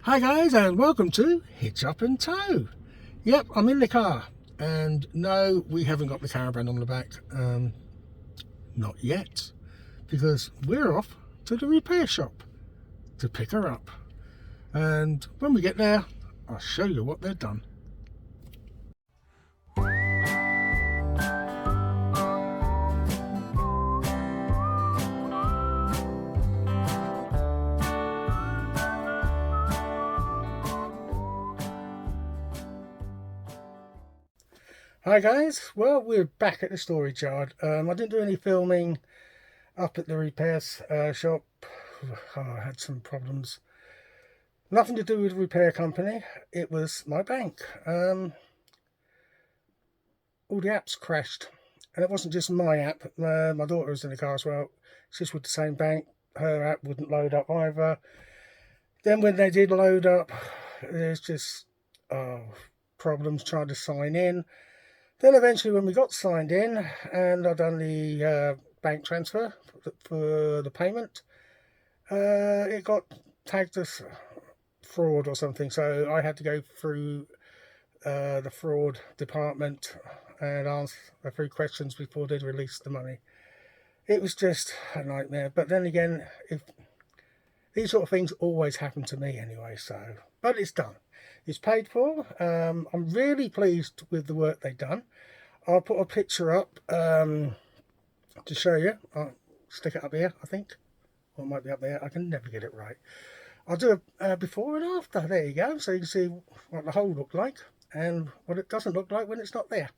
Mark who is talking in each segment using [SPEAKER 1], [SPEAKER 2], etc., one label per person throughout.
[SPEAKER 1] Hi guys, and welcome to Hitch Up and Tow. Yep, I'm in the car, and no, we haven't got the caravan on the back, not yet, because we're off to the repair shop to pick her up. And when we get there, I'll show you what they've done. Hi guys, well, we're back at the storage yard. I didn't do any filming up at the repairs shop. I had some problems. Nothing to do with the repair company, it was my bank. All the apps crashed, and it wasn't just my app. My daughter was in the car as well. She's with the same bank. Her app wouldn't load up either. Then when they did load up, there's just problems trying to sign in. Then eventually when we got signed in and I'd done the bank transfer for the payment, it got tagged as fraud or something. So I had to go through the fraud department and ask a few questions before they'd release the money. It was just a nightmare. But then again, if these sort of things always happen to me anyway, so, but it's done. It's paid for. I'm really pleased with the work they've done. I'll put a picture up to show you. I'll stick it up here, I think. Or it might be up there. I can never get it right. I'll do a before and after. There you go. So you can see what the hole looked like and what it doesn't look like when it's not there.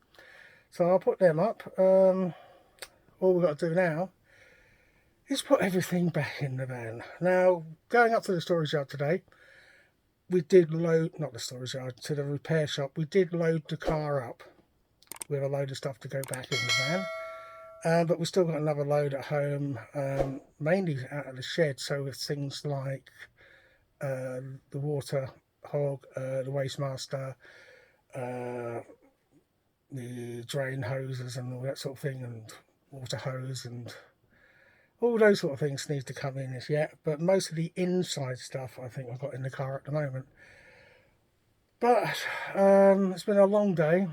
[SPEAKER 1] So I'll put them up. All we've got to do now is put everything back in the van. Now, going up to the storage yard today, we did load, not the storage yard, to the repair shop, we did load the car up with a load of stuff to go back in the van. But we still got another load at home, mainly out of the shed, so with things like the water hog, the waste master, the drain hoses and all that sort of thing, and water hose and all those sort of things need to come in as yet, but most of the inside stuff I think I've got in the car at the moment. But it's been a long day,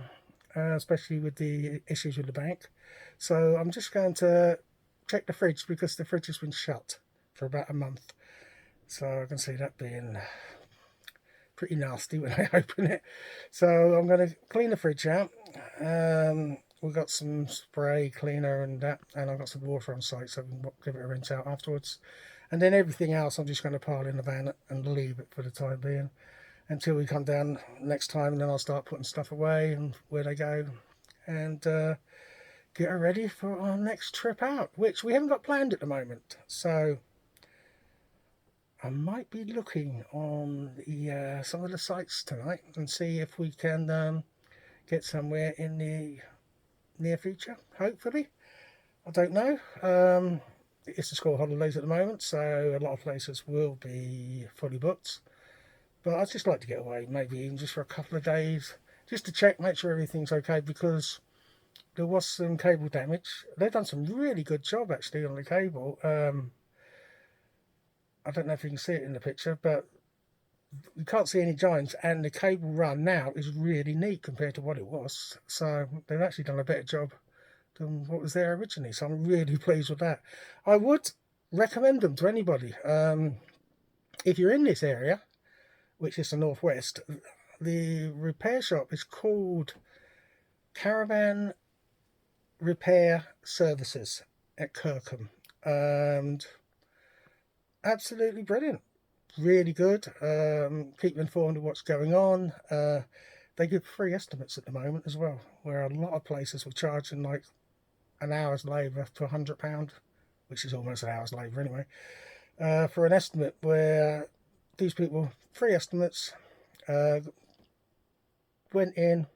[SPEAKER 1] especially with the issues with the bank. So I'm just going to check the fridge because the fridge has been shut for about a month. So I can see that being pretty nasty when I open it. So I'm going to clean the fridge out. We've got some spray cleaner and that, and I've got some water on site, so I can give it a rinse out afterwards. And then everything else I'm just going to pile in the van and leave it for the time being until we come down next time, and then I'll start putting stuff away and where they go and get her ready for our next trip out, which we haven't got planned at the moment. So I might be looking on the some of the sites tonight and see if we can get somewhere in the near future, hopefully. I don't know. It's the school holidays at the moment, so a lot of places will be fully booked. But I'd just like to get away, maybe even just for a couple of days, just to check, make sure everything's okay, because there was some cable damage. They've done some really good job actually on the cable. I don't know if you can see it in the picture, but you can't see any joints, and the cable run now is really neat compared to what it was. So they've actually done a better job than what was there originally, so I'm really pleased with that. I would recommend them to anybody. If you're in this area, which is the northwest, the repair shop is called Caravan Repair Services at Kirkham, and absolutely brilliant, really good. Keep informed of what's going on. They give free estimates at the moment as well, where a lot of places were charging like an hour's labour to £100, which is almost an hour's labour anyway, for an estimate, where these people, free estimates, went in.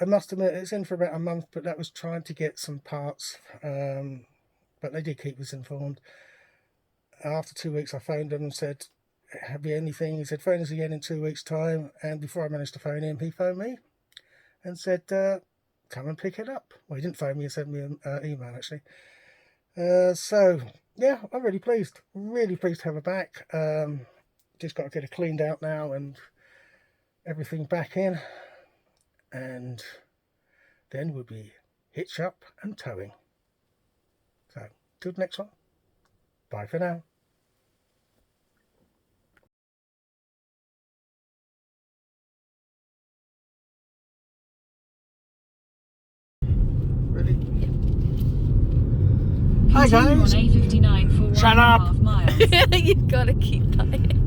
[SPEAKER 1] I must admit, it's in for about a month, but that was trying to get some parts, but they did keep us informed. After 2 weeks, I phoned him and said, have you anything? He said, phone us again in 2 weeks' time. And before I managed to phone him, he phoned me and said, come and pick it up. Well, he didn't phone me, he sent me an email, actually. So, yeah, I'm really pleased to have her back. just got to get it cleaned out now and everything back in, and then we'll be hitch up and towing. So till the next one, bye for now. Ready? Hi guys.
[SPEAKER 2] On A59 for
[SPEAKER 1] Shut up.
[SPEAKER 2] 1.5 miles.
[SPEAKER 3] You've got to keep that in.